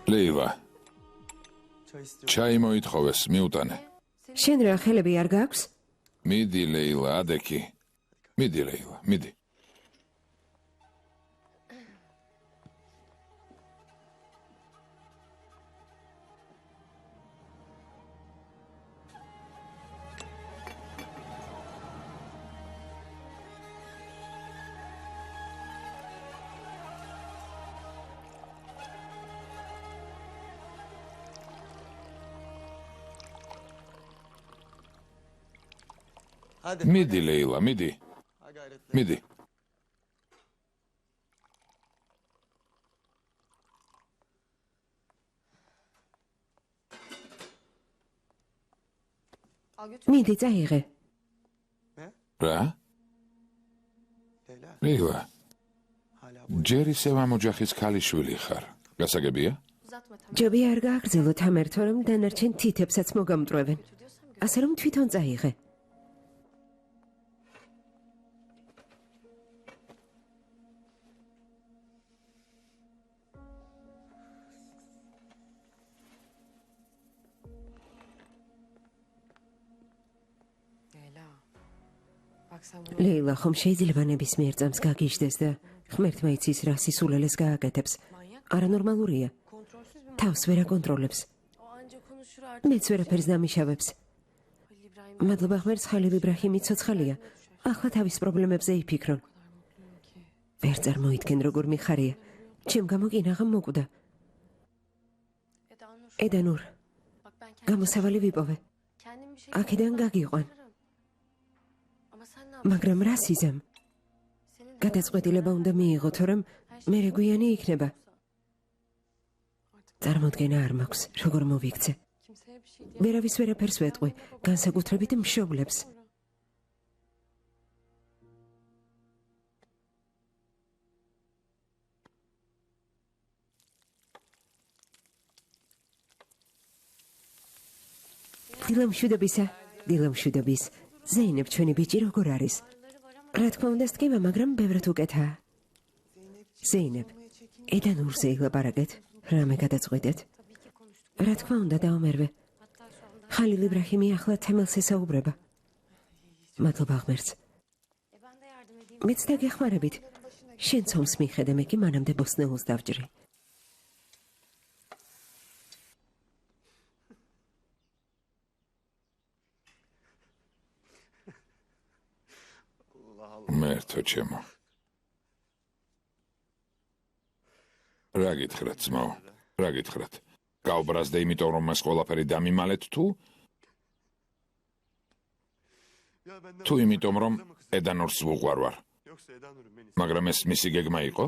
ლეილა ჩაი მოითხოვეს მიუტანე შენ რა ხელები არ გაქვს? მიდი ლეილა ადექი მიდი ლეილა მიდი მიდი ლეილა მიდი მიდი მიდი წაიღე რა ლეილა ჯერი სევამ ოჯახის ქალიშვილი ხარ გასაგებია ჯობი არ გააგრძელოთ ამ ერთო რომ დანარჩენ თითებსაც მოგამტვრევენ ასე რომ თვითონ წაიღე ლეილა ხომ შეიძლება ნებისმიერ წამს გაგიჟდეს და ღმერთმა იცის რა სისულელეს გააკეთებს არანორმალურია თავს ვერ აკონტროლებს მეც ვერაფერს დამიშავებს მადლობა ღმერთს ხალილ იბრაჰიმი ცოცხალია ახლა თავის პრობლემებზე იფიქრონ ვერ წარმოიდგენ როგორ მიხარია ჩემ გამო კინაღამ მოკვდა ედანურ გამოსავალი ვიპოვე აქედან გაგიყვან მაგრამ რა სიზამ? გადაწყვეტილება უნდა მიიღოთ, რომ მე რეგვიანი იქნება. წარმოდგენა არ მაქვს, როგორ მოვიქცე. ვერავის ვერაფერს ვეტყვი, განსაკუთრებით მშობლებს. დილამშვიდობის. ზეინებ ჩვენი ბიჭი როგორ არის? რა თქმა უნდა სკიმა, მაგრამ ბევრად უკეთაა. ზეინებ, ედანურზე ილაპარაკეთ, რამე გადაწყვეტეთ. რა თქმა უნდა დაუმერვე. ხალილ იბრაჰიმი ახლა თემელს ესაუბრება. მადლობა ღმერთს. მეც დაგეხმარებით. შენ ცომს მიხედე, მე კი მანამდე ბოსნეულს დავჭრი. მერთო ჩემო რა გითხრათ ძმაო რა გითხრათ გავბრაზდე იმიტომ რომ მას ყველაფერი დამიმალეთ თუ იმიტომ რომ ედანურს ვუყვარ ვარ მაგრამ ეს მისი გეგმა იყო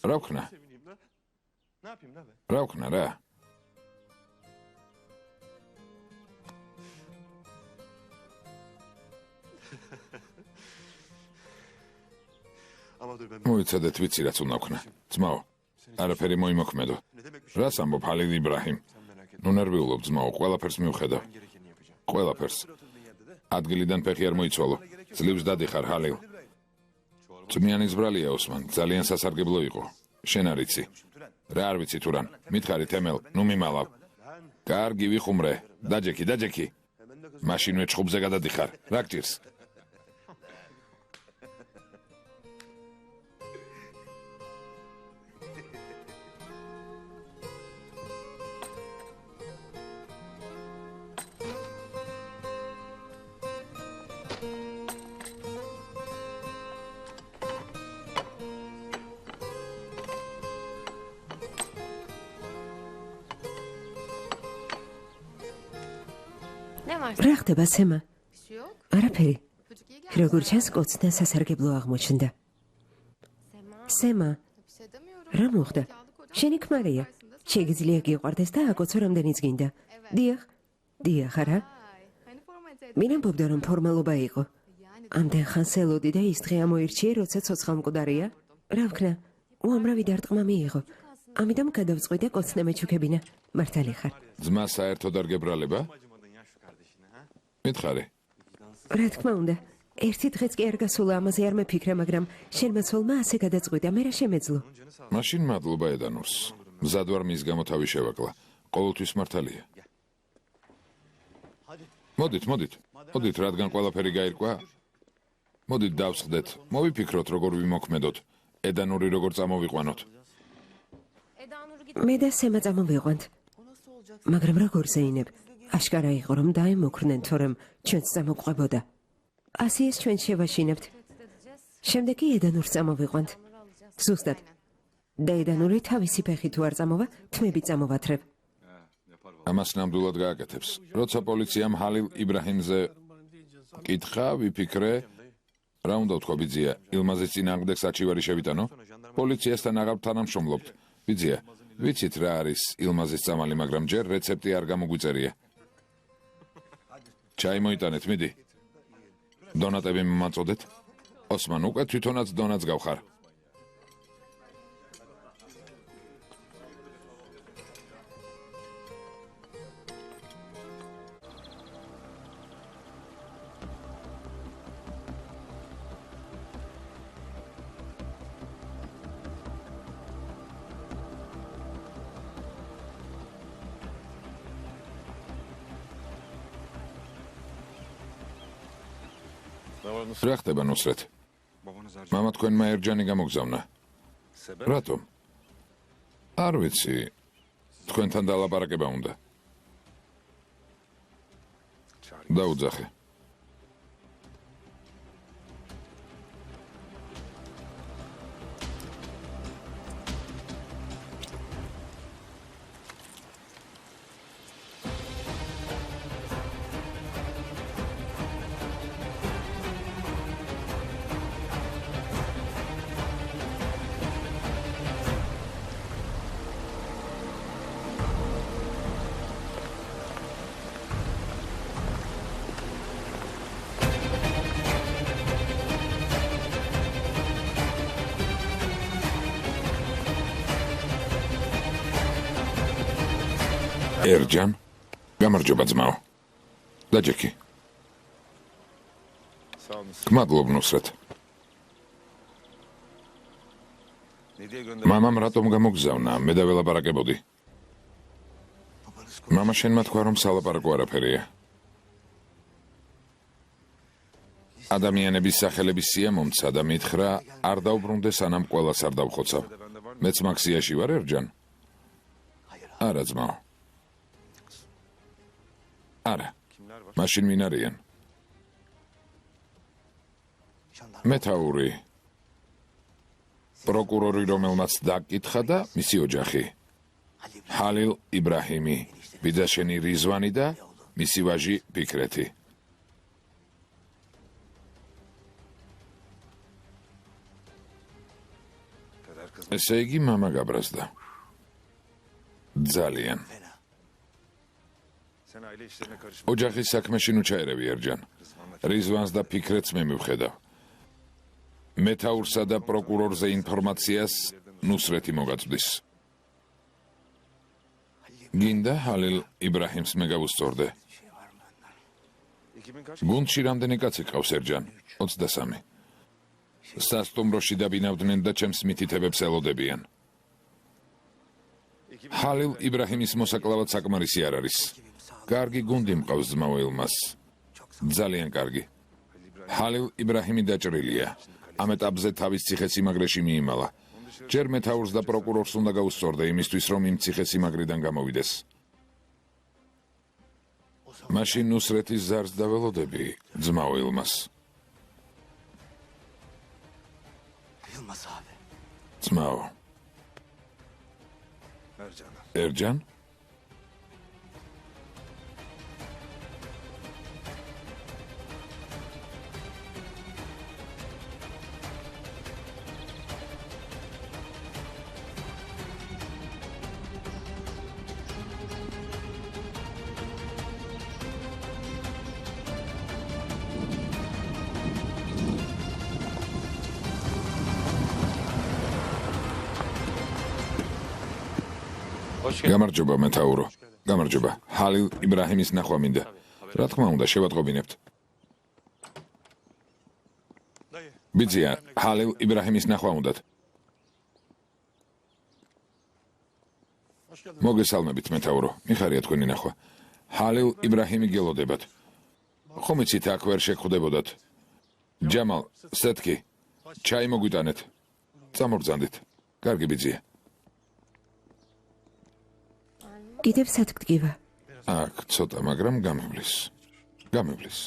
რა ვქნა რა მოიცადეთ ვიცი რაც უნდა ვქნა ძმაო არაფერი მოიმოქმედო რას ამბობ ხალილ იბრაჰიმ ნუ ნერვიულობ ძმაო ყველაფერს მივხედავ ყველაფერს ადგილიდან ფეხი არ მოიცვალო ძლივს დადიხარ ხალილ წმიანი ზბრალია ოსმან ძალიან სასარგებლო იყო შენ არ იცი რა არ ვიცი თუ რან მითხარი თემელ ნუ მიმალავ კარგი ვიხუმრე დაჯექი მაშინვე ჩხუბზე გადადიხარ რა გჭირს რა ხდება სემა? არაფერი. როგორ ჩანს კოცთან სასარგებლო აღმოჩნდა. სემა, რა მოხდა? შენი ქმარია. შეგიძლია გიყვარდეს და აკოცო რამდენიც გინდა. დიახ, არა? მინ ამბობდა რომ ფორმალობა იყო. ამდენ ხანს ელოდი და ის დღე ამოირჩიე, როცა ცოცხალმკვდარია. რა ვქნა? უამრავი დარტყმა მიიღო. ამიტომ გადავწყვიტე კოცნა მეჩუქებინა. მართალი ხარ. ძმა საერთოდ არ გებრალება? მითხარი. რა თქმა უნდა, ერთი დღეც კი არ გასულა, ამაზე არ მეფიქრე, მაგრამ შენმა ცოლმა ასე გადაწყვიტა, მე რა შემეძლო? მაშინ მადლობა ედანურს. მზად ვარ მის გამო თავი შევაკლა. ყოველთვის მართალია. მოდით, რადგან ყველაფერი გაირკვა. მოდით დავსხდეთ, მოვიფიქროთ როგორ ვიმოქმედოთ, ედანური როგორ წამოვიყვანოთ. მე და სემა წამოვიყვანთ. მაგრამ როგორ ზეინებ? აშკარა იყო რომ დაემოქმნენ, თორემ ჩვენც წამოყვებოდა. ასე ეს ჩვენ შევაშინებთ. შემდეგ კი ედანურს წამოვიყვანთ. ზუსტად. და ედანური თავისი ფეხი თუ არ წამოვა, თმები წამოვათრებ. ამას ნამდვილად გააკეთებს. როცა პოლიციამ ჰალილ იბრაჰიმზე კითხა, ვიფიქრე, რა უნდა ვთქვა ბიძია, ილმაზის წინააღმდეგ საჩივარი შევიტანო? პოლიციასთან აღარ თანამშრომლობთ. ბიძია, ვიცით რა არის ილმაზის წამალი, მაგრამ ჯერ რეცეპტი არ გამოგვიწერია. ჩაი მოიტანეთ, მიდი. დონატები მომაწოდეთ. ოსმან, უკვე თვითონაც დონატს გავხარ. რა ხდება ნუსრეთ? მამა თქვენმა ერჯანი გამოგზავნა. რატომ? არ ვიცი. თქვენთან დალაპარაკება უნდა. დაუძახე. ერჯან, გამარჯობა ძმაო. დაჯექი. გმადლობ ნუსრეთ. მამამ რატომ გამოგზავნა? მე დაველაპარაკებოდი. მამა შენმა თქვა რომ სალაპარაკო არაფერია. ადამიანების სახელების სია მომცა და მითხრა არ დაუბრუნდე სანამ ყველას არ დავხოცავ. მეც მაქსიაში ვარ ერჯან? არა ძმაო. არა, მაშინ ვინ არიან? მეთაური, პროკურორი, რომელმაც დაკითხა და მისი ოჯახი. ჰალილ იბრაჰიმი, ბიძაშენი რიზვანი და მისი ვაჟი ფიქრეთი. ესე იგი მამა გაბრაზდა. ძალიან. ოჯახის საქმეში ნუ ჩაერევი ერჯან. რიზვანს და ფიქრეთს მე მივხედავ. მეთაურსა და პროკურორზე ინფორმაციას ნუსრეთი მოგაწვდის. გინდა ჰალილ იბრაჰიმს მე გავუსწორდე. გუნდში რამდენი კაცი ყავს ერჯან? 23. სასტუმროში დაბინავდნენ და ჩემს მითითებებს ელოდებიან. ჰალილ იბრაჰიმის მოსაკლავად საკმარისი არ არის. კარგი გუნდი მყავს ძმაო ილმას. ძალიან კარგი. ჰალილ იბრაჰიმი დაჭრილია. ამ ეტაპზე თავის ციხესიმაგრეში მიიმალა. ჯერ მეთაურს და პროკურორს უნდა გაუსწორდე იმისთვის, რომ იმ ციხესიმაგრიდან გამოვიდეს. მაშინ ნუსრეთის ზარს დაველოდები, ძმაო ილმას. ძმაო. ერჯან? გამარჯობა მეთაურო. გამარჯობა. ჰალილ იბრაჰიმის ნახვა მინდა. რა თქმა უნდა, შევატყობინებთ. ბიძია, ჰალილ იბრაჰიმის ნახვა უნდათ. მოგესალმებით მეთაურო, მიხარია თქვენი ნახვა. ჰალილ იბრაჰიმი გელოდებათ. ხომ იცით აქ ვერ შეგხვდებოდათ. ჯამალ, სტეთკი, ჩაი მოგვიტანეთ. წამობრძანდით. კარგი ბიძია. კიდევ სათქმდგივა. აქ ცოტა, მაგრამ გამივლის. გამივლის.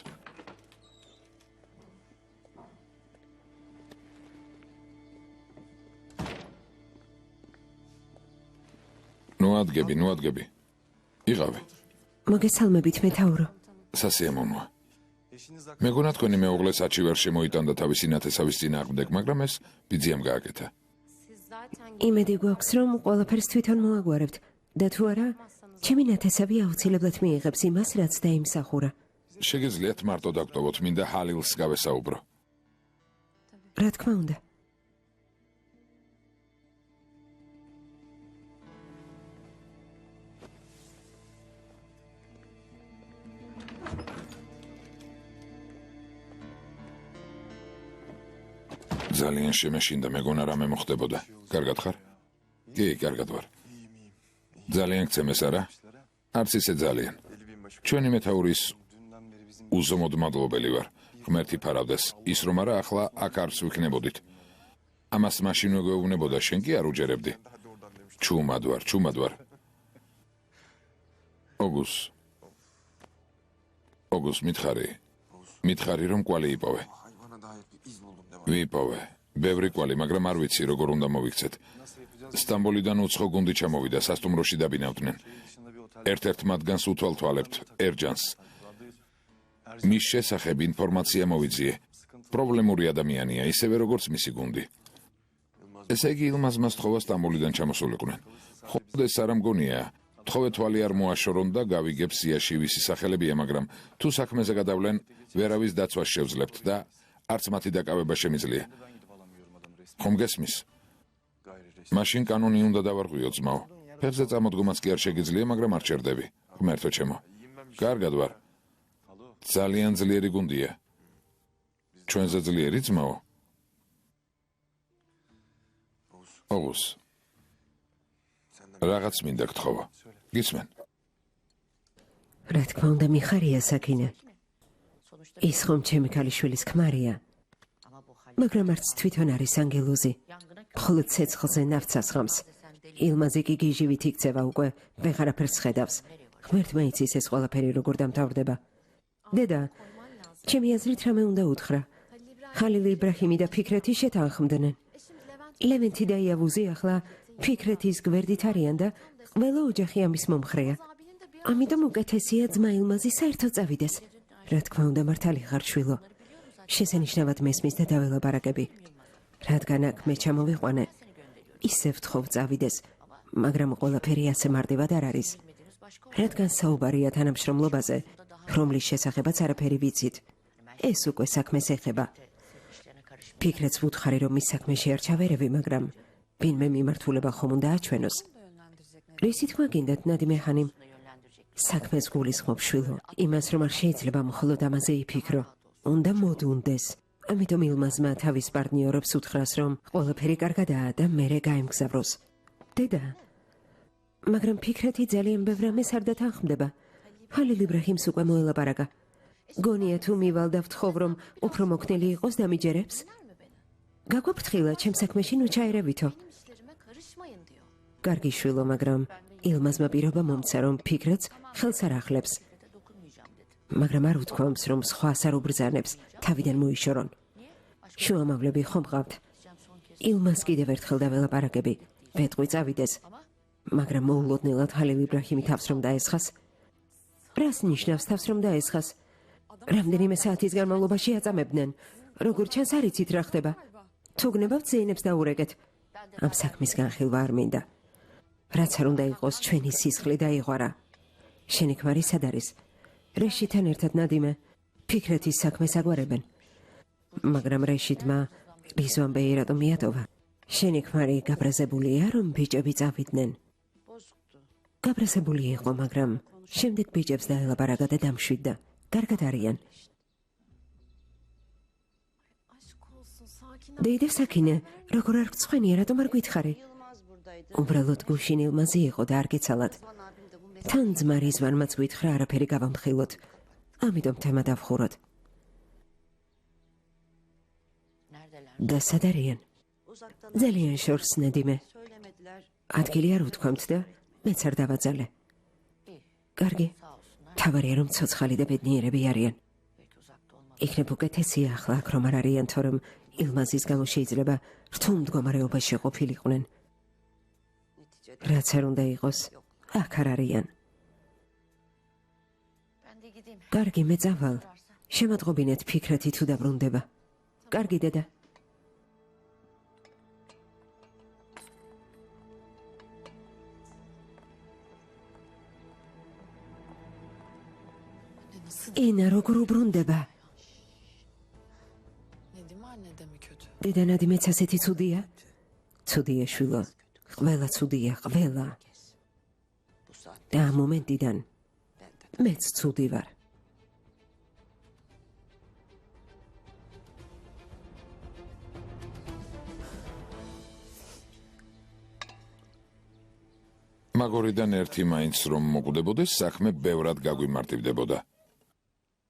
ნუ ადგები. იღავე. მოგესალმებით მეთაურო. სასიამოვნოა. მეგონა თქვენი მეუღლე საჩი ვერ შემოიტანდა თავისი ნათესავის წინააღმდეგ, მაგრამ ეს ბიძიამ გააკეთა. იმედი გვაქვს, რომ ყველაფერს თვითონ მოაგვარებთ და თუ არა, ჩემი ნათესავი აუცილებლად მიიღებს იმას, რაც დაიმსახურა. შეგიძლიათ მარტო დაგტოვოთ, მინდა ჰალილს გავესაუბრო. რა თქმა უნდა. ძალიან შემეშინდა, მეგონა რამე მოხდებოდა. კარგად ხარ? კი, კარგად ვარ. ძალიან გცემეს, არა? არც ისე ძალიან. ჩვენი მეთაურის უზომოდ მადლობელი ვარ. ღმერთი ფარავდეს. ის რომ არა, ახლა აქ არც ვიქნებოდით. ამას მაშინვე გვეუბნებოდა, შენ კი არ უჯერებდი. ჩუმად ვარ. ოგუს, მითხარი, რომ კვალი იპოვე. ვიპოვე. ბევრი კვალი, მაგრამ არ ვიცი, როგორ უნდა მოვიქცეთ. სტამბოლიდან უცხო გუნდი ჩამოვიდა, სასტუმროში დაბინავდნენ. ერთ-ერთ მათგანს უთვალთვალებთ, ერჯანს. მის შესახებ ინფორმაცია მოვიძიე. პრობლემური ადამიანია, ისევე როგორც მისი გუნდი. ესე იგი, ილმაზმა სთხოვა სტამბოლიდან ჩამოსულიყვნენ. ხოდ ეს არ მგონია. თხოვე თვალი არ მოაშორონ და გავიგებ სიაში ვისი სახელებია, მაგრამ თუ საქმეზე გადავლენ, ვერავის დაცვას შევძლებთ და არც მათი დაკავება შემიძლია. ხომ გესმის? მაშინ კანონი უნდა დავარღვიო, ძმაო. ფეხზე წამოდგომაც კი არ შეგიძლია, მაგრამ არ ჩერდები. ღმერთო ჩემო. კარგად ვარ. ძალიან ძლიერი გუნდია. ჩვენზე ძლიერი, ძმაო? ოგუს. რაღაც მინდა გთხოვა. გისმენ? რა თქმა უნდა, მიხარია საკინე. ის ხომ ჩემი ქალიშვილის ქმარია. მაგრამ არც თვითონ არის ანგელოზი. მხოლოდ ცეცხლზე ნავთს ასხამს. ილმაზი კი გიჟივით იქცევა უკვე, ვეღარაფერს ხედავს. ღმერთმა იცის ეს ყველაფერი როგორ დამთავრდება. დედა, ჩემი აზრით რამე უნდა უთხრა. ხალილ იბრაჰიმი და ფიქრეთი შეთანხმდნენ. ლევენტი და იავუზი ახლა ფიქრეთის გვერდით არიან და ყველა ოჯახი ამის მომხრეა. ამიტომ უკეთესია ძმა ილმაზი საერთოდ წავიდეს. რა თქმა უნდა, მართალი ხარ შვილო. შესანიშნავად მესმის და დაველაპარაკები. რადგან აქ მე ჩამოვიყვანე, ისევ ვთხოვ წავიდეს, მაგრამ ყველაფერი ასე მარტივად არ არის. რადგან საუბარია თანამშრომლობაზე, რომლის შესახებაც არაფერი ვიცით. ეს უკვე საქმეს ეხება. ფიქრეთს ვუთხარი, რომ მის საქმეში არ ჩავერევი, მაგრამ ვინმე მიმართულება ხომ უნდა აჩვენოს. რისი თქმა გინდათ, ნადიმე ხანიმ? საქმეს გულისხმობ შვილო, იმას რომ არ შეიძლება მხოლოდ ამაზე იფიქრო. უნდა მოდუნდეს. ამიტომ ილმაზმა თავის პარტნიორებს უთხრას, რომ ყველაფერი კარგადაა და მერე გაემგზავროს. დედა, მაგრამ ფიქრეთი ძალიან ბევრ ამას არ დათანხმდება. ხალილ იბრაჰიმს უკვე მოელაპარაკა. გონია თუ მივალ და ვთხოვ, რომ უფრო მოქნილი იყოს დამიჯერებს? გაგვაფრთხილა, ჩემ საქმეში ნუ ჩაერევითო. კარგი შვილო, მაგრამ ილმაზმა პირობა მომცა, რომ ფიქრეთს ხელს არ ახლებს. მაგრამ არ უთქვამს, რომ სხვას არ უბრძანებს, თავიდან მოიშორონ. შუამავლები ხომ ყავთ? ილმაზ კიდევ ერთხელ დაველაპარაკები, ვეტყვი წავიდეს. მაგრამ მოულოდნელად ხალილ იბრაჰიმი თავს რომ დაესხას. რას ნიშნავს თავს რომ დაესხას? რამდენიმე საათის განმავლობაში აწამებდნენ. როგორ ჩანს არ იცით რა ხდება. თუ გნებავთ ზეინებს დაურეკეთ. ამ საქმისგან ხილვა არ მინდა. რაც არ უნდა იყოს ჩვენი სისხლი დაიღვარა. შენი ქმარი სად არის? რეშითან ერთად ნადიმე ფიქრეთის საქმეს აგვარებენ. მაგრამ რეშიტმა რიзвანბე რატომ მიატოვა? შენი ქმარი გაბრაზებულია, რომ ბიჭები წავიდნენ. გაბრაზებული იყო, მაგრამ შემდეგ ბიჭებს დაელაპარაკა და დამშვიდდა. კარგად არიან. დეიდე საკინე, როგორ არ გწვენია, რატომ არ გითხარი? უბრალოდ გუშინ ილმაზი იყო და არ გეცალათ. თან ძმარი იზვანმაც გვითხრა არაფერი გავამხილოთ. ამიტომ თემა დავხუროთ. და სად არიან? ძალიან შორს ნედიმე. ადგილი არ უთქვამთ და მეც არ დავაძალე. კარგი. თავარია რომ ცოცხალი და ბედნიერები არიან. იქნებ უკეთესია ახლა აქ რომ არ არიან, თორემ ილმაზის გამო შეიძლება რთულ მდგომარეობაში ყოფილიყვნენ. რაც არ უნდა იყოს, აქ არ არიან. კარგი, მე წავალ. შემოწყობინეთ ფიქრეთი თუ დაბრუნდება. კარგი, დედა. ინა როგორ უბრუნდება? დედა ნადიმეც ასეთი ცუდია? ცუდია შვილო, ყველა ცუდია, ყველა. და ამ მომენტიდან მეც ცუდი ვარ. მაგორიდან ერთი მაინც რომ მოკვდებოდეს, საქმე ბევრად გაგვიმარტივდებოდა.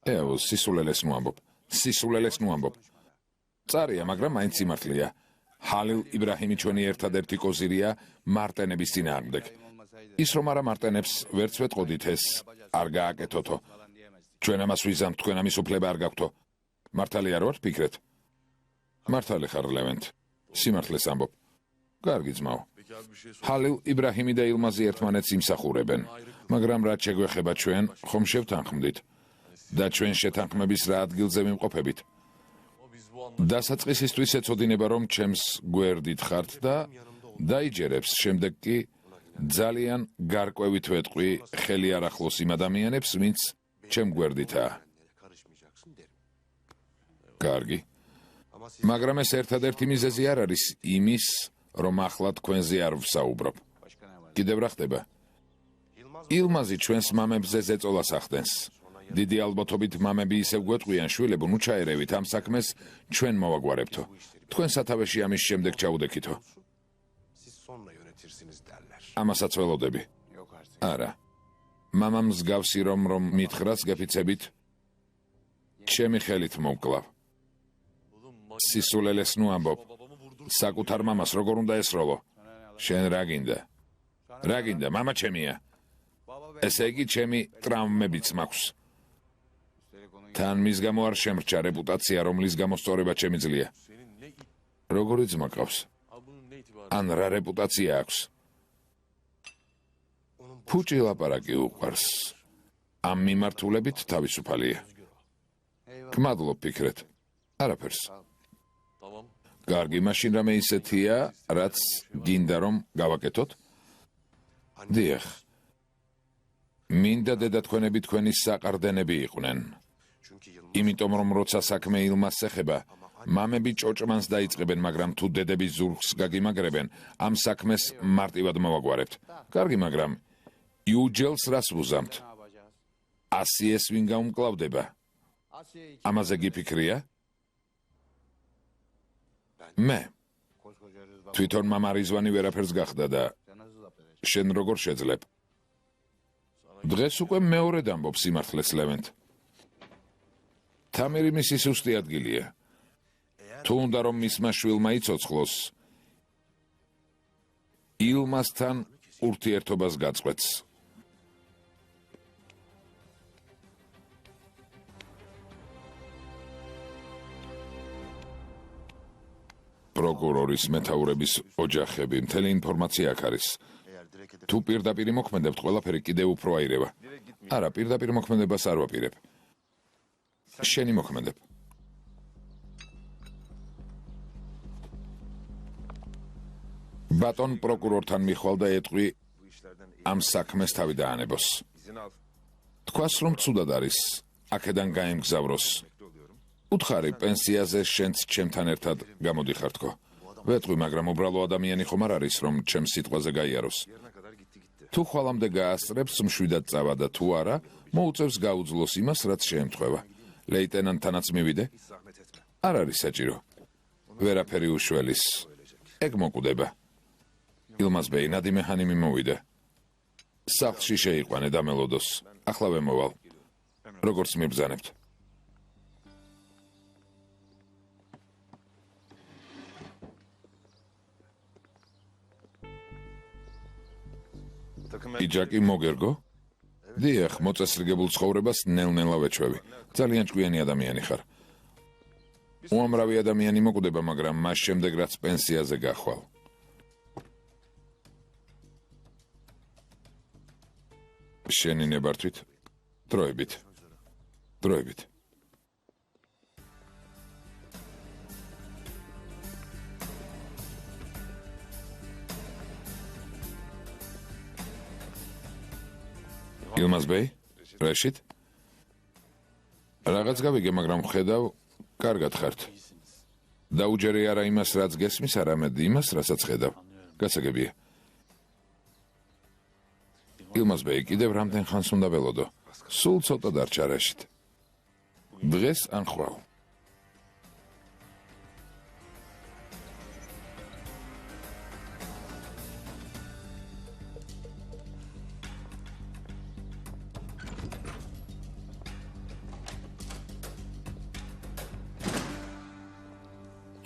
ეო, სისულელეს ნუ ამბობ. წარია, მაგრამ მაინც სიმართლეა. ჰალილ იბრაჰიმი ჩვენი ერთადერთი კოზირია მარტენების წინააღმდეგ. ის რომ არა მარტენებს ვერც ვეტყოდით, ეს არ გააკეთოთო. ჩვენ ამას ვიზამთ, თქვენ ამის უფლება არ გაქვთო. მართალი არ ვარ ფიქრეთ? მართალი ხარ ლევენტ, სიმართლეს ამბობ. კარგი ძმაო. ჰალილ იბრაჰიმი და ილმაზი ერთმანეთს იმსახურებენ, მაგრამ რაც შეგვეხება ჩვენ, ხომ შევთანხმდით და ჩვენ შეთანხმების რა ადგილზე ვიმყოფებით. დასაწყისისთვის ეცოდინება, რომ ჩემს გვერდით ხართ და დაიჯერებს, შემდეგ კი ძალიან გარკვევით ვეტყვი ხელი არ ახლოს იმ ადამიანებს, ვინც ჩემ გვერდითაა. კარგი. მაგრამ ეს ერთადერთი მიზეზი არ არის იმის, რომ ახლა თქვენზე არ ვსაუბრობ. კიდევ რა ხდება? ილმაზი ჩვენს მამებზე ზეწოლას ახდენს. დიდი ალბათობით მამები ისევ გვეტყვიან, შვილებო, ნუ ჩაერევით ამ საქმეს, ჩვენ მოვაგვარებთო. თქვენ სათავეში ამის შემდეგ ჩაუდექითო. ამასაც ველოდები. არა. მამამ მსგავსი რომ მითხრას გეფიცებით, ჩემი ხელით მოვკლავ. სისულელეს ნუ ამბობ. საკუთარ მამას როგორ უნდა ესროლო? შენ რა გინდა? რა გინდა, მამა ჩემია. ესე იგი ჩემი ტრავმებიც მაქვს. თან მის გამო არ შემრჩა რეპუტაცია, რომლის გამოსწორება შემიძლია. როგორი ძმა ყავს? ან რა რეპუტაცია აქვს? ფუჭი ლაპარაკი უყვარს. ამ მიმართულებით თავისუფალია. გმადლობ ფიქრეთ. არაფერს. კარგი, მაშინ რამე ისეთია, რაც გინდა რომ გავაკეთოთ? დიახ. მინდა დედათქვენები თქვენი საყრდენები იყვნენ. იმიტომ რომ როცა საქმე ილმაზს ეხება, მამები ჭოჭმანს დაიწყებენ, მაგრამ თუ დედები ზურგს გაგიმაგრებენ, ამ საქმეს მარტივად მოვაგვარებთ. კარგი, მაგრამ იუჯელს რას ვუზამთ? 100-ს ვინ გაუმკლავდება? ამაზე გიფიქრია? მე. თვითონ მამა რიзвანი ვერაფერს გახდა და შენ როგორ შეძლებ? დღეს უკვე მეორედ ამბობ სიმართლეს ლევენტ. თამერი მისი სუსტი ადგილია. თუ უნდა რომ მისმა შვილმა იცოცხლოს, ილმასთან ურთიერთობას გაწყვეტს. პროკურორის მეთაურების ოჯახები, მთელი ინფორმაცია აქ არის. თუ პირდაპირ მოქმედებთ, ყველაფერი კიდევ უფრო აირება. არა, პირდაპირ მოქმედებას არ ვაპირებ. შენი მოქმედებ. ბატონ პროკურორთან მიხვალ და ეტყვი ამ საქმეს თავი დაანებოს. თქვას რომ ცუდად არის, აქედან გაემგზავროს. უთხარი პენსიაზე შენც ჩემთან ერთად გამოდიხარ თქო. ვეტყვი, მაგრამ უბრალო ადამიანი ხომ არ არის, რომ ჩემს სიტყვაზე გაიაროს. თუ ხვალამდე გაასწრებს, მშვიდად წავა და თუ არა, მოუწევს გაუძლოს იმას, რაც შეემთხვევა. ლეიტენანტთანაც მივიდე? არ არის საჭირო. ვერაფერი უშველის. ეგ მოკვდება. ილმაზ ბეი, ნადიმე ჰანიმი მოვიდა. სახლში შეიყვანე და მელოდოს. ახლა მოვალ. როგორც მიბრძანებთ. იჯაკი მოგერგო? დიახ, მოწესრიგებულ ცხოვრებას ნელ-ნელა ვეჩვევი. ძალიან ჭკვიანი ადამიანი ხარ. უამრავი ადამიანი მოკვდება, მაგრამ მას შემდეგ რაც პენსიაზე გახვალ. შენი ნებართვით? დროებით. დროებით. ილმაზ ბეი? რაშით? რაღაც გავიგე, მაგრამ ხედავ, კარგად ხართ. დაუჯერე არა იმას, რაც გესმის, არამედ იმას, რასაც ხედავ. გასაგებია. ილმაზ ბეი, კიდევ რამდენ ხანს უნდა ველოდო? სულ ცოტა დარჩა რაშით. დღეს ან ხვალ.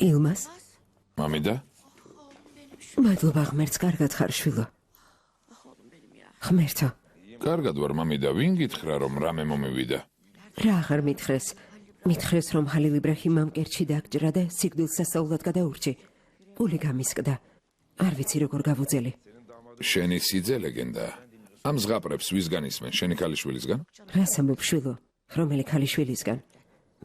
ილმაზ? მამიდა? მადლობა ღმერთს, კარგად ხარ შვილო. ღმერთო. კარგად ვარ, მამიდა, ვინ გითხრა, რომ რამე მომივიდა? რა აღარ მითხრეს? მითხრეს, რომ ხალილ იბრაჰიმ კერჩი დააგჭრა და სიკვდილს სასწაულად გადაურჩი. გული გამისკდა. არ ვიცი როგორ გავუძელი. შენი სიძე ლეგენდაა. ამ ზღაპრებს ვისგან ისმენ, შენი ქალიშვილისგან? რას ამბობ შვილო? რომელი ქალიშვილისგან?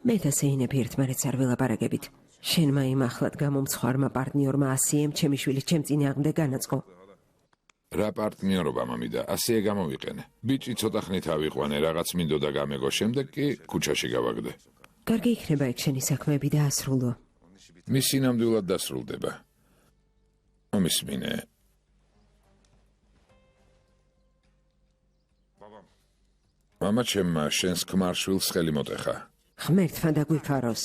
მე და სეინები ერთმანეთს არ ველაპარაკებით. შენმა იმ ახლად გამომცხვარმა პარტნიორმა ასიემ ჩემი შვილი ჩემ წინააღმდეგ განაწყო. რა პარტნიორობა, მამიდა, ასეე გამოვიყენე. ბიჭი ცოტა ხნით ავიყვანე, რაღაც მინდოდა გამეგო, შემდეგ კი ქუჩაში გავაგდე. კარგი იქნება ეგ შენი საქმეები და ასრულო. მისი ნამდვილად დასრულდება. მომისმინე. მამა ჩემმა შენს ქმარშვილს ხელი მოტეხა. ღმერთმა დაგვიფაროს.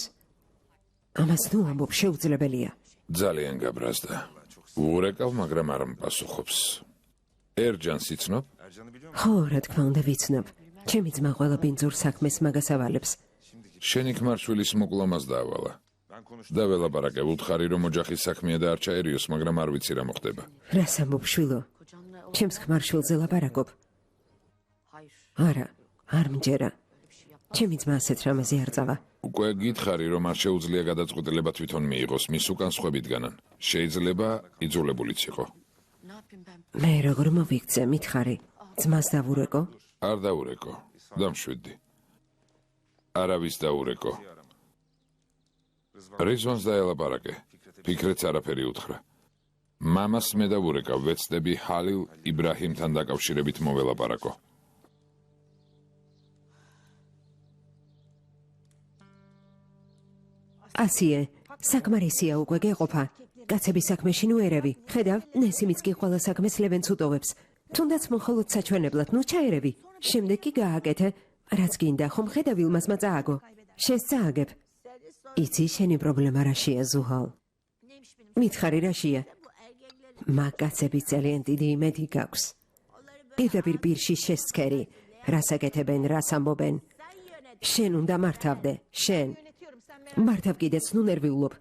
ამას ნუ ამბობ, შეუძლებელია. ძალიან გაბრაზდა. უღურეკავ, მაგრამ არ მპასუხობს. ერჯანს იცნობ? ხო, რა თქმა უნდა ვიცნობ. ჩემი ძმა ყველა ბინძურ საქმეს მაგას ავალებს. შენი ქმარშვილის მოკლამას დაავალა. და ველაპარაკე, უთხარი რომ ოჯახის საქმეა და არ ჩაერიოს, მაგრამ არ ვიცი რა მოხდება. რას ამბობ შვილო? ჩემს ქმარშვილზე ლაპარაკობ? არა, არ მჯერა. ჩემი ძმა ასეთ რამეზე არ წავა. უკვე გითხარი, რომ არ შეუძლია გადაწყვეტილება თვითონ მიიღოს, მის უკან სხვები დგანან. შეიძლება იძულებულიც იყო. მე როგორ მოვიქცე, მითხარი? ძმას დავურეკო? არ დაურეკო, დამშვიდი. არავის დაურეკო. რიზონს დაელაპარაკე, ფიქრეც არაფერი უთხრა. მამას მე დავურეკავ, ვეცდები ჰალილ იბრაჰიმთან დაკავშირებით მოველაპარაკო. ასიე, საკმარისია უკვე გეყოფა. კაცების საქმეში ნუ ერევი. ხედავ, ნესიმიც კი ყველა საქმეს ლევენს უტოვებს. თუნდაც მხოლოდ საჩვენებლად ნუ ჩაერევი. შემდეგ კი გააკეთე. რაც გინდა, ხომ ხედავ ილმაზმა წააგო. შენს წააგებ. იცი შენი პრობლემა რაშია, ზუჰალ? მითხარი რაშია? მაგ კაცების ძალიან დიდი იმედი გაქვს. პირდაპირ პირში შესცქერი. რას აკეთებენ, რას ამბობენ. შენ უნდა მართავდე, შენ. მართავ კიდეც ნუ ნერვიულობ.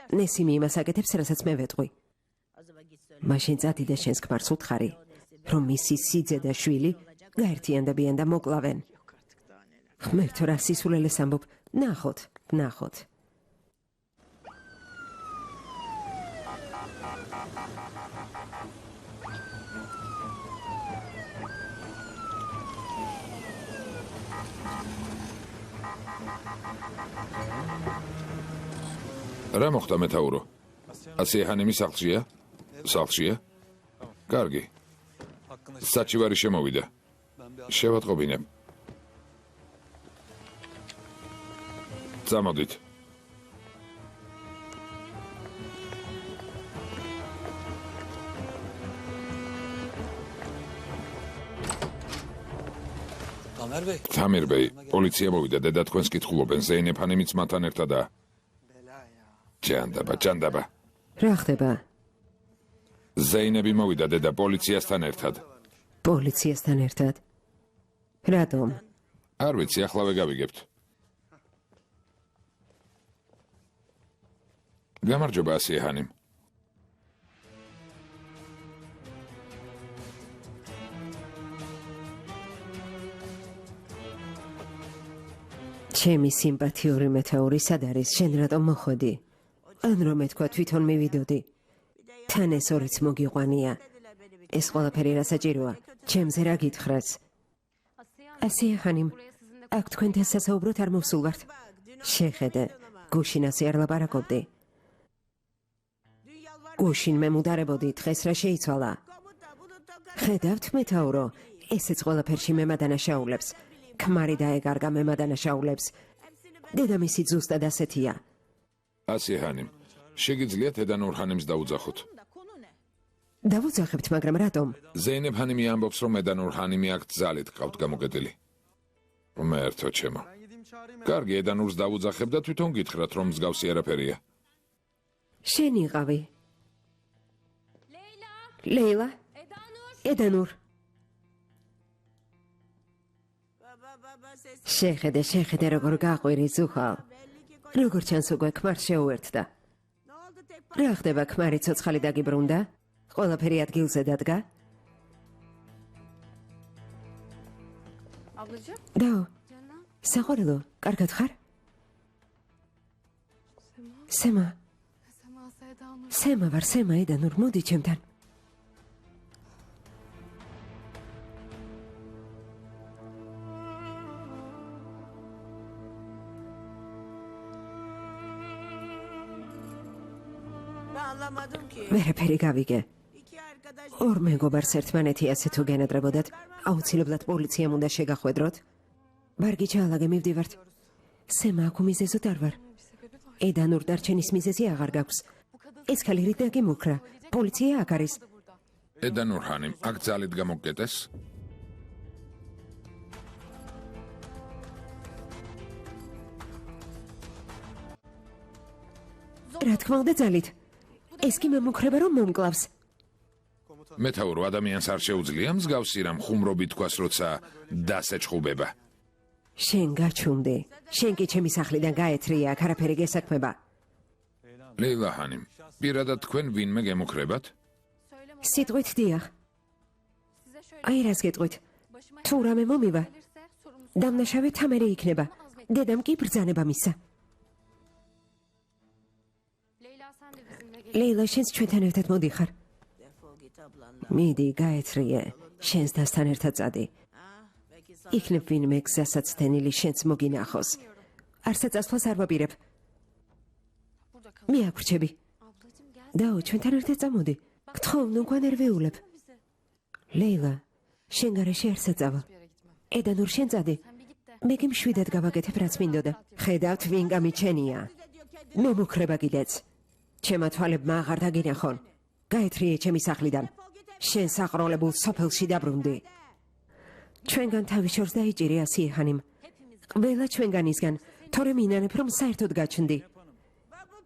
ნესიმი იმას აკეთებს, რასაც მე ვეტყვი. მაშინ წადი და შენს ქმარს უთხარი, რომ მისი სიძე და შვილი გაერთიანდებიან და მოკლავენ. ღმერთო, რა სისულელეს ამბობ, ნახოთ, ნახოთ. რა მოხდა მეთაურო? ასე ჰანიმი სახლშია? სახლშია? კარგი. საჩივარი შემოვიდა. შევატყობინებ. წამოდით. თამირ ბეი, პოლიცია მოვიდა, დედა თქვენს კითხულობენ, ზეინებ ჰანიმიც მათთან ერთადაა. ჯანდაბა. რა ხდება? ზეინები მოვიდა დედა პოლიციასთან ერთად. პოლიციასთან ერთად. რატომ? არ ვიცი, ახლავე გავიგებთ. გამარჯობა ასიჰანიმ. ჩემი სიმპათიური მეთაური სად არის? შენ რატომ მოხვედი? ან რომ ეთქვა თვითონ მივიდოდი. თან ეს ორიც მოგიყვანია. ეს ყველაფერი რა საჭიროა? ჩემზე რა გითხრას? ასიჰანიმ, აქ თქვენთან სასაუბროთ არ მოვსულ ვართ. შეხედე, გუშინ ასე არ ლაპარაკობდი. გუშინ მე მუდარებოდი, დღეს რა შეიცვალა? ხედავთ მეთაურო, ესეც ყველაფერში მემადანაშაულებს. ქმარი დაეგარგა მემადანაშაულებს. დედამისი ზუსტად ასეთია. ასიჰანიმ, შეგიძლიათ დედა ნურჰანიმს დაუძახოთ. დავუძახებთ, მაგრამ რატომ? ზეინებ ჰანიმი ამბობს, რომ დედა ნურჰანიმი აქ ძალით ყავთ გამოკეტილი. მერთო ჩემო. კარგი, დედა ნურს დავუძახებ და თვითონ გითხრათ, რომ მსგავსი არაფერია. შენ იყავი. ლეილა? ედანურ. შეხედე როგორ გაყვირი ზუხალ. როგორ ჩანს უკვე ქმარ შეუერთდა. რა ხდება, ქმარი ცოცხალი დაგიბრუნდა? ყველაფერი ადგილზე დადგა? დაო, საყვარელო, კარგად ხარ? სემა ვარ, სემა ედანურ, მოდი ჩემთან. ვერაფერი გავიგე. ორ მეგობარს ერთმანეთი ასე თუ გენატრებოდათ, აუცილებლად პოლიციამ უნდა შეგახვედროთ. ბარგი ჩაალაგე, მივდივართ. სემა აქ უმიზეზოდ არ ვარ. ედანურ დარჩენის მიზეზი აღარ გაქვს. ეს ქალი რით დაგიმუქრა? პოლიცია აქ არის. დედა ნურჰანიმ, აქ ძალით გამოკეტეს? რა თქმა უნდა ძალით. ეს კი მემუქრება რომ მომკლავს. მეთაურო, ადამიანს არ შეუძლია მსგავსი რამ ხუმრობი თქვას, როცა დასეჩხუბება. შენ გაჩუმდი. შენ კი ჩემი სახლიდან გაეთრია, აქ არაფერი გესაქმება. ლეილა ჰანიმ, პირადად თქვენ ვინმე გემუქრებათ? სიტყვით დიახ. აი რას გეტყვით? თუ რამე მომივა, დამნაშავე თამერი იქნება. დედამ კი ბრძანება მისცა. ლეილა, შენს ჩვენთან ერთად მოდიხარ. მიდი, გაეთრიე. შენს დასთან ერთად წადი. იქნებ ვინმე გზასაც თენილი შენს მოგინახოს. არსაწასვლას არ ვაპირებ. მე აგვრჩები. დაო, ჩვენთან ერთად წამოდი. გთხოვ, ნუ გვანერვიულებ. ლეილა, შენ გარეშე არ საწავალ. ედანურ, შენ წადი. მე კი მშვიდად გავაკეთებ, რაც მინდოდა. ხედავთ, ვინ გამიჩენია. მემუქრება კიდეც. ჩემმა თვალებმა აღარ დაგინახონ. გაეთრიე ჩემი სახლიდან. შენ საყროლებულ სოფელში დაბრუნდი. ჩვენგან თავი შორს დაიჭირი ასიჰანიმ. ყველა ჩვენგანისგან, თორემ ინანებ რომ საერთოდ გაჩნდი.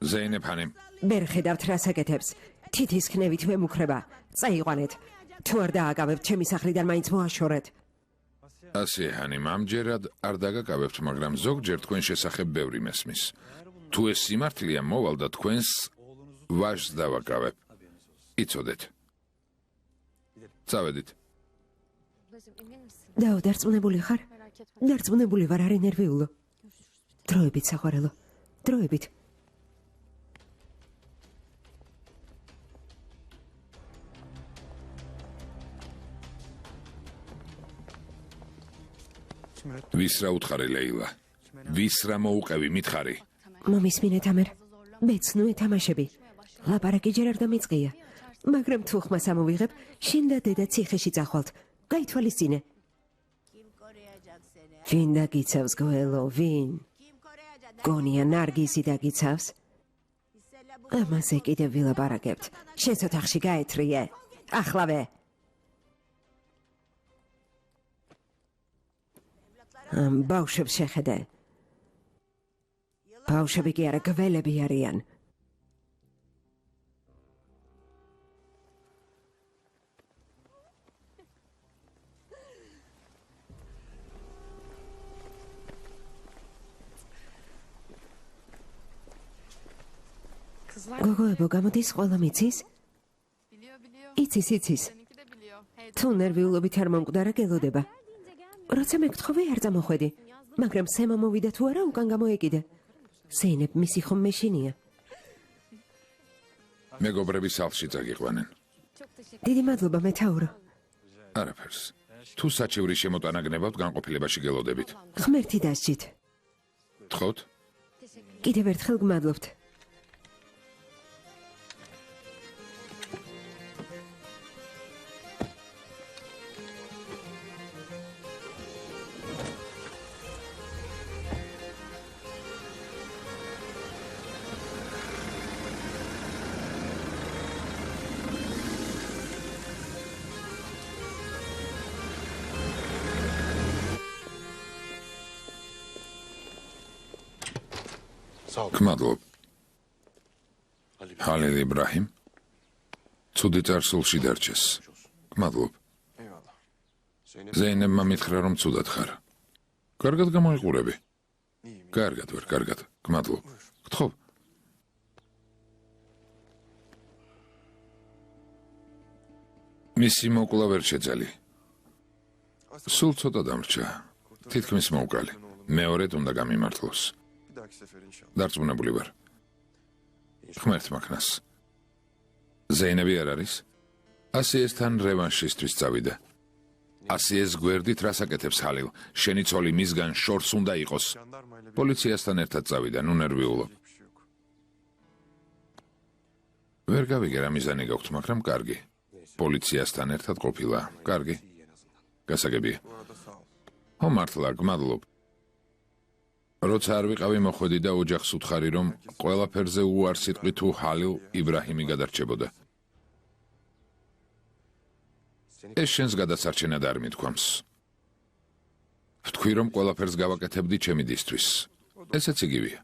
ზეინებ ჰანიმ, ვერ ხედავთ რას აკეთებს. თითის ქნევით მემუქრება. წაიყვანეთ. თუ არ დააკავებთ ჩემი სახლიდან, მაინც მოაშორეთ. ასიჰანიმ, ამჯერად არ დაგაკავებთ, მაგრამ ზოგჯერ თქვენ შესახებ ბევრი მესმის. თუ ეს სიმართლეა, მოვალ და თქვენს ვაჟს დავაკავებ. იცოდეთ. წავედით. დაო, დარწმუნებული ხარ? დარწმუნებული ვარ, არ ენერვიულო. დროებით, საყვარელო. დროებით. ვის რა უთხარი, ლეილა? ვის რა მოუყევი, მითხარი? მომისმინეთ ამერ. მეცნუ ეთამაშები. ლაპარაკი ჯერ არ დამიწყია. მაგრამ თუ ხმას ამოვიღებ, შენ და დედა ციხეში წახვალთ. გაითვალისწინე. ვინ დაგიცავს, გოელო, ვინ? გონია ნარგიზი დაგიცავს? ამაზე კიდევ ვილაპარაკებთ. შენს ოთახში გაეთრიე. ახლავე. ბავშვებს შეხედე. ბავშვები კი არა, გველები არიან. გოგოებო, გამოდის ყველა მიცის? იცის. თუ ნერვიულობით არ მომკვდარა გელოდება. როცა მეკითხოვე არ წამოხვედი, მაგრამ სემა მოვიდა თუ არა უკან გამოეკიდე. ზეინებ მისი ხომ მეშინია. მეგობრები სახლში წაგიყვანენ. დიდი მადლობა მეთაურო. არაფერს. თუ საჩივრის შემოტანა გნებავთ, განყოფილებაში გელოდებით. ღმერთი დასჯით. თხოვთ? კიდევ ერთხელ გმადლობთ. გმადლობ. ხალილ იბრაჰიმ ცუდი წარსულში დარჩეს. გმადლობ. ზეინებმა მითხრა რომ ცუდად ხარ. კარგად გამოიყურები. კარგად. გმადლობ. გთხოვ. მისი მოკლა ვერ შეძალი. სულ ცოტა დამრჩა. თითქმის მოუკალი. მეორედ უნდა გამიმართლოს. დარწმუნებული ვარ. ღმერთმა ქნას. ზეინები არ არის? ასიესთან რევანშისთვის წავიდა. ასიეს გვერდით რას აკეთებს ხალილ? შენი ცოლი მისგან შორს უნდა იყოს. პოლიციასთან ერთად წავიდა, ნუ ნერვიულობ. ვერ გავიგე რა მიზანი გაქვთ, მაგრამ კარგი. პოლიციასთან ერთად ყოფილა. კარგი. გასაგებია. ხო მართლა, გმადლობ. როცა არ ვიყავი მოხვედი და ოჯახს უთხარი რომ ყველაფერზე უარ სიტყვი თუ ხალილ იბრაჰიმი გადარჩებოდა. ეს შენს გადასარჩენად არ მithქვამს. ვთქვი რომ ყველაფერს გავაკეთებდი ჩემი დისთვის. ესეც იგივეა.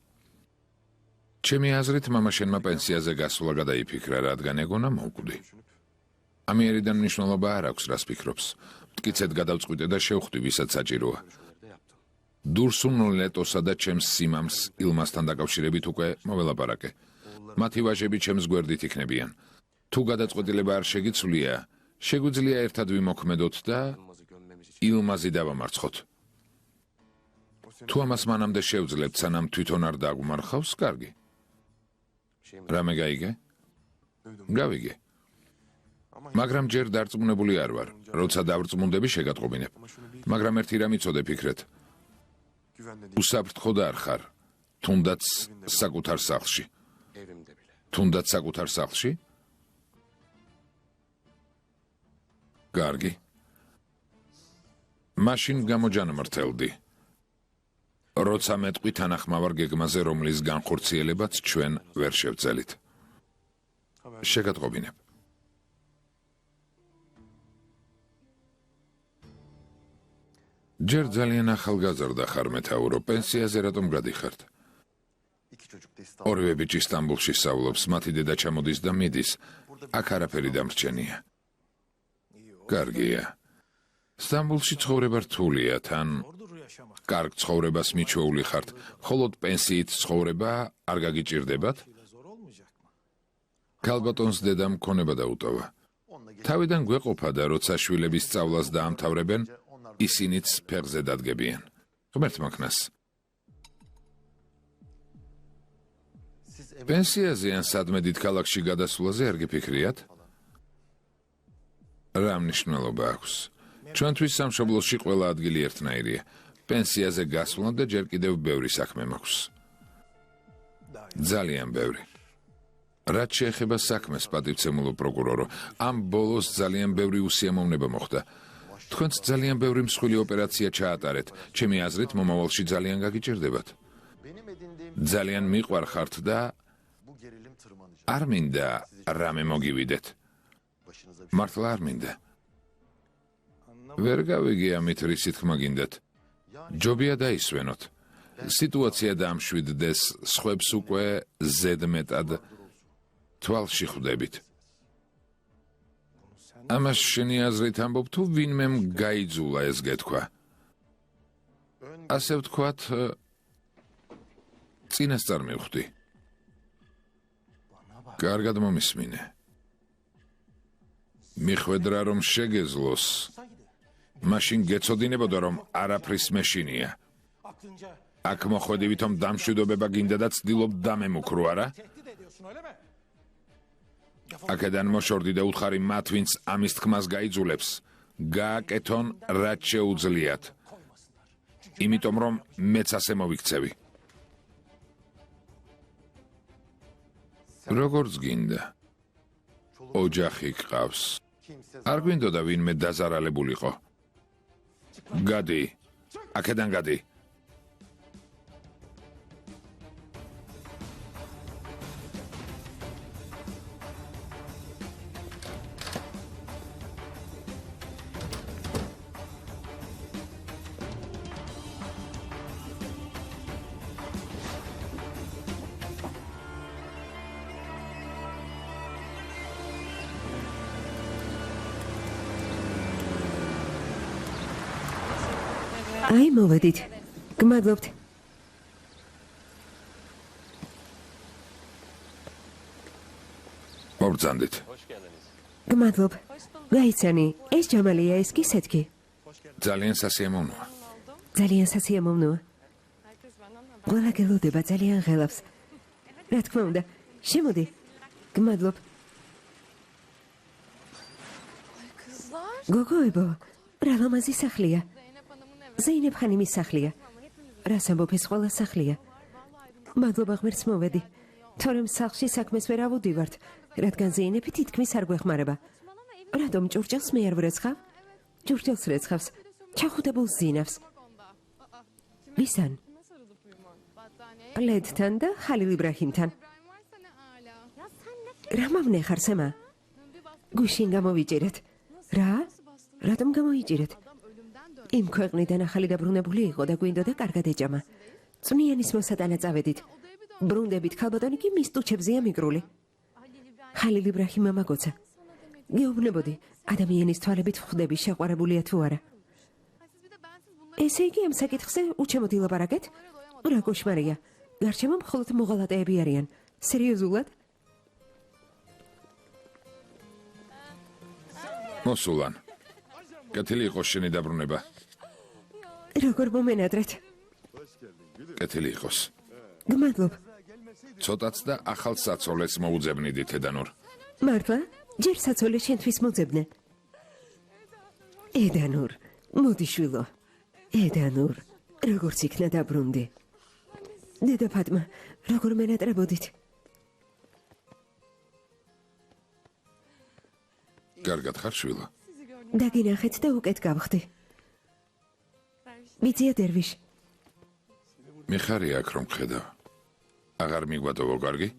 ჩემი აზრით მამაშენმა პენსიაზე გასვლა გადაიფიქრა, რადგან ეგონა მოვკვდი. ამიერიდან მნიშვნელობა არ აქვს რას ფიქრობს. მტკიცედ გადავწყვიტე და შევხვდი ვისაც საჭიროა. დურსუნლეტოსა და ჩემს სიმამს ილმასთან დაკავშირებით უკვე მოველაპარაკე. მათი ვაჟები ჩემს გვერდით იქნებიან. თუ გადაწყვეტილება არ შეგიცვლია, შეგვიძლია ერთად ვიმოქმედოთ და ილმაზი დავამარცხოთ. თუ ამას მანამდე შევძლებთ, სანამ თვითონ არ დაგმარხავს, კარგი. რამე გაიგე? გავიგე. მაგრამ ჯერ დარწმუნებული არ ვარ. როცა დავრწმუნდები, შეგატყობინებ. მაგრამ ერთი რამ იცოდე ფიქრეთ. უსაფრთხო და არ ხარ, თუნდაც საკუთარ სახლში. თუნდაც საკუთარ სახლში? კარგი. მაშინ გამოჯანმრთელდი. როცა მეტყვი თანახმავარ გეგმაზე, რომლის განხორციელებაც ჩვენ ვერ შევძელით. შეგატყობინებ. ჯერ ძალიან ახალგაზრდა ხარ მეთაურო, პენსიაზე რატომ გადიხართ? ორივე ბიჭი სტამბულში სწავლობს, მათი დედა ჩამოდის და მიდის. აქ არაფერი დამრჩენია. კარგია. სტამბულში ცხოვრება რთულია, თან კარგ ცხოვრებას მიჩვეული ხართ, მხოლოდ პენსიით ცხოვრება არ გაგიჭირდებათ? ქალბატონს დედამ ქონება დაუტოვა. თავიდან გვეყოფა და როცა შვილების სწავლას დაამთავრებენ, ისინიც ფეხზე დადგებიან. ღმერთმა ქნას. პენსიაზე ან სადმე დიდ ქალაქში გადასვლაზე არ გიფიქრიათ? რა მნიშვნელობა აქვს? ჩვენთვის სამშობლოში ყველა ადგილი ერთნაირია. პენსიაზე გასვლა და ჯერ კიდევ ბევრი საქმე მაქვს. ძალიან ბევრი. რაც შეეხება საქმეს, პატივცემულო პროკურორო, ამ ბოლოს ძალიან ბევრი უსიამოვნება მოხდა. თქვენც ძალიან ბევრი მსხვილი ოპერაცია ჩაატარეთ. ჩემი აზრით, მომავალში ძალიან გაგიჭირდებათ. ძალიან მიყვარხართ და არ მინდა რამე მოგივიდეთ. მართლა არ მინდა. ვერ გავიგე ამით რისი თქმა გინდათ. ჯობია დაისვენოთ. სიტუაცია დაამშვიდდეს, სხვებს უკვე ზედმეტად თვალში ხვდებით. ამას შენი აზრით ამბობ თუ ვინმემ გაიძულა ეს გეთქვა? ასე ვთქვათ, წინასწარ მივხვდი. კარგად მომისმინე. მიხვედრა რომ შეგეზლოს, მაშინ გეცოდინებოდა რომ არაფრის მეშინია. აქ მოხვედივით რომ დამშვიდობება გინდა და ცდილობ დამემუქრო, არა? აქედან მოშორდი და უთხარი მათ, ვინც ამის თქმას გაიძულებს, გააკეთონ რაც შეუძლიათ. იმიტომ რომ მეც ასე მოვიქცევი. როგორც გინდა. ოჯახი გყავს. არ გვინდოდა ვინმე დაზარალებულიყო. გადი. აქედან გადი. აი მოვედით. გმადლობთ. მობრძანდით. გმადლობ. გაიცანი, ეს ჯამალია, ეს კი სეთქი. ძალიან სასიამოვნოა. ძალიან სასიამოვნოა. ყველა გელოდება ძალიან ღელავს. რა თქმა უნდა, შემოდი. გმადლობ. გოგოებო, რა ლამაზი სახლია. ზეინებ ხანიმის სახლია. რას ამბობ, ეს ყველა სახლია. მადლობა ღმერთს მოვედი. თორემ სახლში საქმეს ვერ ავუდივართ, რადგან ზეინები თითქმის არ გვეხმარება. რატომ ჭურჭელს მე არ ვრეცხავ? ჭურჭელს რეცხავს. ჩახუტებულს ზინავს. ვისან? ლედთან და ხალილ იბრაჰიმთან. რა მომნეხარ, სემა? გუშინ გამოვიჭირეთ. რა? რატომ გამოიჭირეთ? იმ ქვეყნიდან ახალი დაბრუნებული იყო და გვინდოდა კარგად ეჭამა. წვნიანის მოსატანა წავედით. ბრუნდებით ქალბატონი კი მის ტუჩებზეა მიგრული. ხალილ იბრაჰიმმა მაგოცა. გეუბნებოდი, ადამიანის თვალებით ვხვდები შეყვარებულია თუ არა. ესე იგი ამ საკითხზე უჩემოდ ილაპარაკეთ? რა კოშმარია. გარშემო მხოლოდ მოღალატეები არიან. სერიოზულად? მოსულან. კეთილი იყოს შენი დაბრუნება. როგორ მომენადრეთ? კეთილი იყოს. გმადლობ. ცოტაც და ახალ საცოლეს მოუძებნიდი თედანურ. მართლა? ჯერ საცოლე შენთვის მოძებნე. ედანურ, მოდი შვილო. ედანურ, როგორც იქნა დაბრუნდი. დედა ფატმა, როგორ მენატრებოდით? კარგად ხარ შვილო? დაგინახეთ და უკეთ გავხდი. ბიძია დერვიშ. მიხარია აქ რომ ხედავ. აღარ მიგვატოვო კარგი?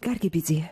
კარგი ბიძია.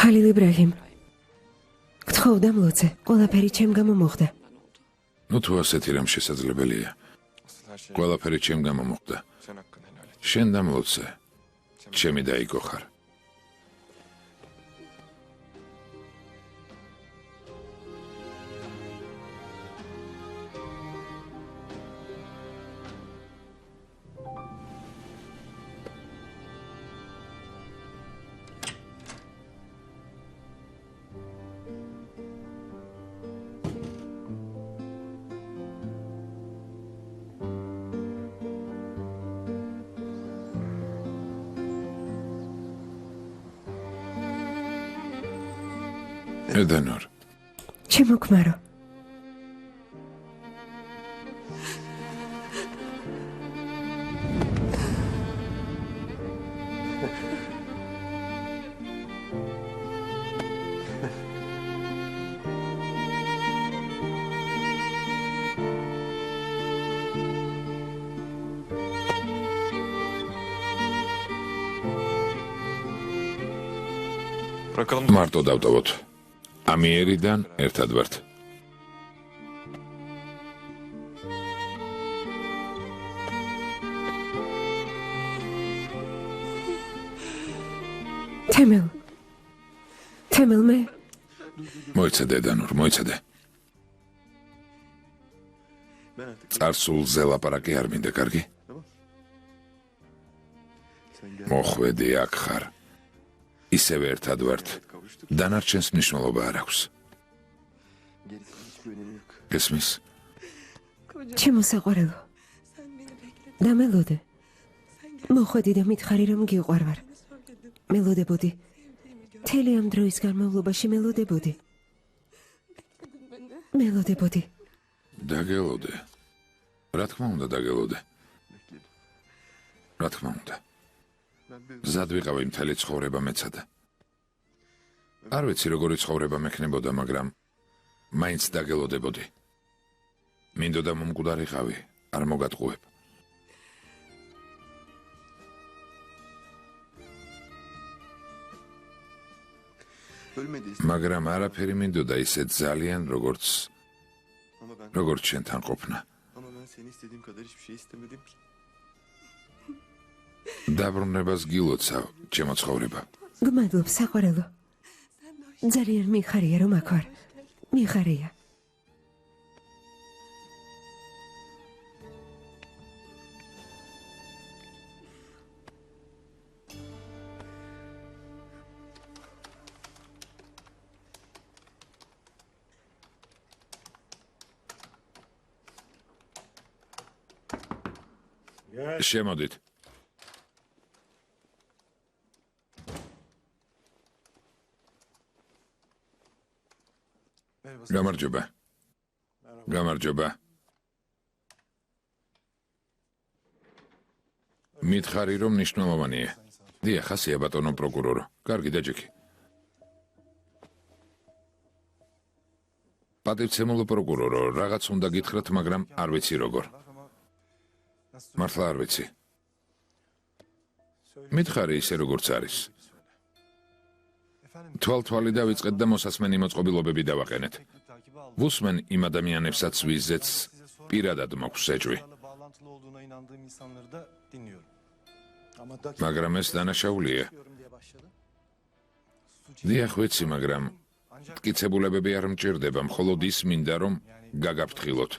ხალილ იბრაჰიმ. გთხოვდა მლოცე, ყველაფერი ჩემ გამო მოხდა. ნუ თუ ასეთი რამ შესაძლებელია. ყველაფერი ჩემ გამო მოხდა. შენ და მლოცე. ჩემი დაიგო ხარ. ედენორ, ჩემო ქმარო. მარტო დავტოვოთ. ამიერიდან ერთად ვართ. თემელ მე მოიცადე ედენორ, მოიცადე. წარსულზე ლაპარაკი არ მინდა, კარგი? მოხვედი აქ ხარ. ისევ ერთად ვართ. დანარჩენს მნიშვნელობა არ აქვს. გესმის? ჩემო საყვარელო. დამელოდე. მოხვედი და მითხარი რომ გიყვარ ვარ. მელოდებოდი. მთელი ამ დროის განმავლობაში მელოდებოდი. დაგელოდე. რა თქმა უნდა დაგელოდე. რა თქმა უნდა. მზად ვიყავი მთელი ცხოვრება მეცადა. არ ვიცი როგორი ცხოვრება მექნებოდა, მაგრამ მაინც დაგელოდებოდი. მინდოდა მომკვდარიყავი, არ მოგატყუებ. მაგრამ არაფერი მინდოდა ისე ძალიან როგორც შენთან ყოფნა. დაბრუნებას გილოცავ, ჩემო ცხოვრება. გმადლობ საყვარელო. ძალიან მიხარია რომ აქ ვარ. მიხარია. შემოდით. გამარჯობა. გამარჯობა. მითხარი რომ მნიშვნელოვანია. დიახ, ასია ბატონო პროკურორო. კარგი დაჯექი. პატივცემულო პროკურორო, რაღაც უნდა გითხრათ, მაგრამ არ ვიცი როგორ. მართლა არ ვიცი. მითხარი ისე როგორც არის. თვალთვალი დავიწყეთ და მოსასმენი მოწყობილობები დავაყენეთ. ვუსმენ იმ ადამიანებსაც, ვიზეც პირადად მაქვს ეჭვი. მაგრამ ეს დანაშაულია. დიახ, ვიცი, მაგრამ მტკიცებულებები არ მჭირდება, მხოლოდ ის მინდა, რომ გაგაფრთხილოთ.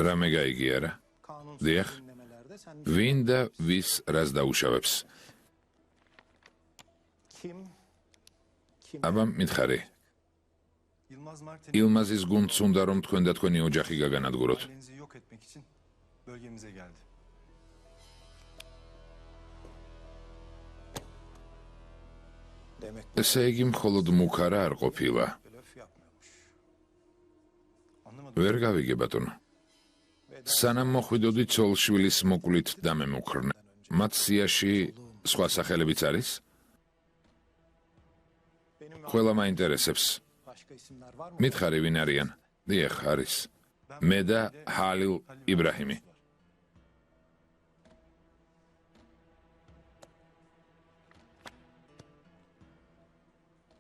რამე გაიგე არა? დიახ. ვინ და ვის რას დაუშავებს? აბა მითხარი. ილმაზის გუნდს უნდა რომ თქვენ და თქვენი ოჯახი გაგანადგუროთ. ესე იგი მხოლოდ მუქარა არ ყოფილა. ვერ გავიგე ბატონო. სანამ მოხვიდოდი ცოლშვილის მოკლით დამემუქრნე. მათ სიაში სხვა სახელებიც არის? ყველა მაინტერესებს. მითხარი ვინ არიან? დიახ, არის. მე და ჰალილ იბრაჰიმი.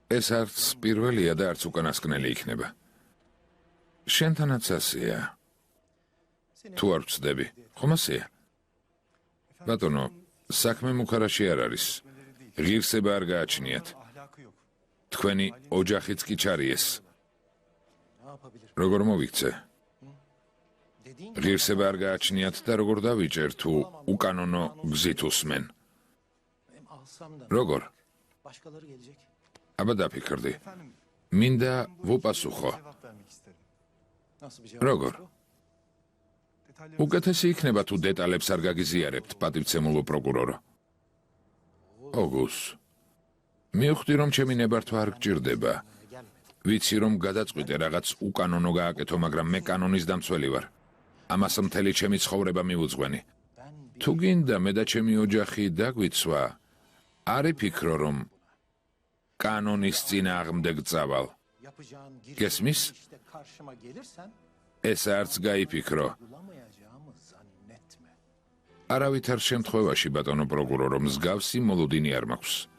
ეს არც პირველია და არც უკანასკნელი იქნება. შენთანაც ასეა. თუ არ ვწდები, ხომ ასეა? ბატონო, საქმე მუქარაში არ არის. ღირსება არ გააჩნიათ. თქვენი ოჯახიც კი ჩარიეს. როგორ მოვიქცე? ღირსება არ გააჩნიათ და როგორ დავიჭერ თუ უკანონო გზით უსმენ? როგორ? აბა დაფიქრდი. მინდა ვუპასუხო. როგორ? უკეთესი იქნება თუ დეტალებს არ გაგიზიარებთ, პატივცემულო პროკურორო. ოგუს, მივხვდი რომ ჩემი ნებართვა არ გჭირდება. ვიცი რომ გადაწყვიტე რაღაც უკანონო გააკეთო, მაგრამ მე კანონის დამცველი ვარ. ამას მთელი ჩემი ცხოვრება მივუძღვენი. თუ გინდა მე და ჩემი ოჯახი დაგვიცვა, არ იფიქრო რომ კანონის წინააღმდეგ წავალ. გესმის? ეს არც გაიფიქრო. არავითარ შემთხვევაში, ბატონო პროკურორო, მსგავსი მოლოდინი არ მაქვს.